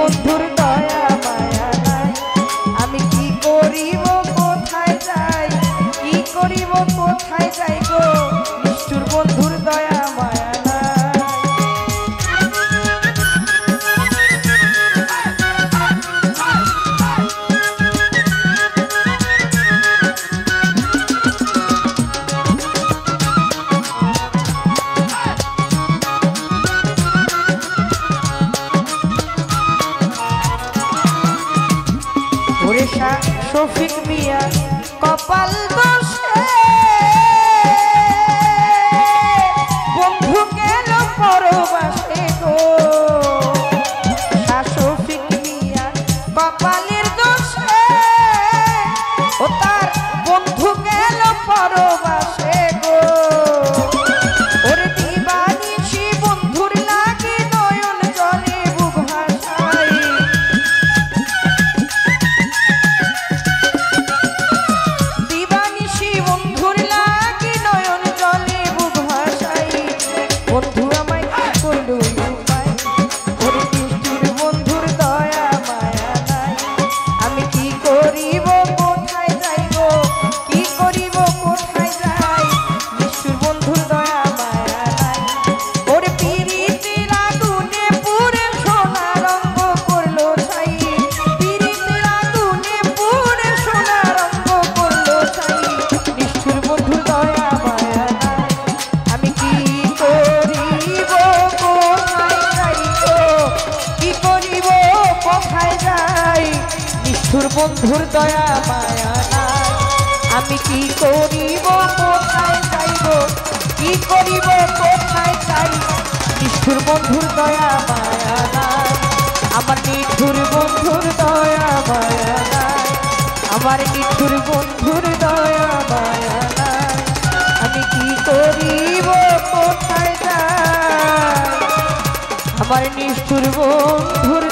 বন্ধুর দয়া মায়া নাই। আমি কি করিব কোথায় যাই, কি করিব কোথায় যাই গো, নিষ্ঠুর বন্ধুর দয়া মায়া নাই। শফিক মিয়া কপাল দোষে বন্ধু গেল পরবাসে গো, শফিক মিয়া কপালের দোষে ও তার বন্ধু গেল পরবাসে গো। ওরে দিবানিশি বন্ধুর লাগে নয়ন জলে বুক ভাসাই, বন্ধু আমায় কি করলো উপায়, ওরে নিষ্ঠুর বন্ধুর দয়া মায়া নাই। আমি কি করিব কোথায় যাই গো, কি করিব কোথায় যাই, নিষ্ঠুর বন্ধুর দয়া মায়া নাই। ওরে পিরিতের আগুনে পুড়ে সোনা রঙ্গ করলো ছাই, পিরিতের আগুনে পুড়ে সোনা রঙ্গ করলো ছাই, নিষ্ঠুর বন্ধুর দয়া মায়া নাই। আমি কি নিষ্ঠুর বন্ধুর দয়া মায়া নাই। আমি কি করিব কোথায় যাইব, কি করিব কোথায় যাই, নিষ্ঠুর বন্ধুর দয়া মায়া নাই। আমার নিষ্ঠুর বন্ধুর দয়া মায়া নাই, আমার নিষ্ঠুর বন্ধুর দয়া মায়া নাই। আমি কি করিব কোথায় যাই, আমার নিষ্ঠুর বন্ধুর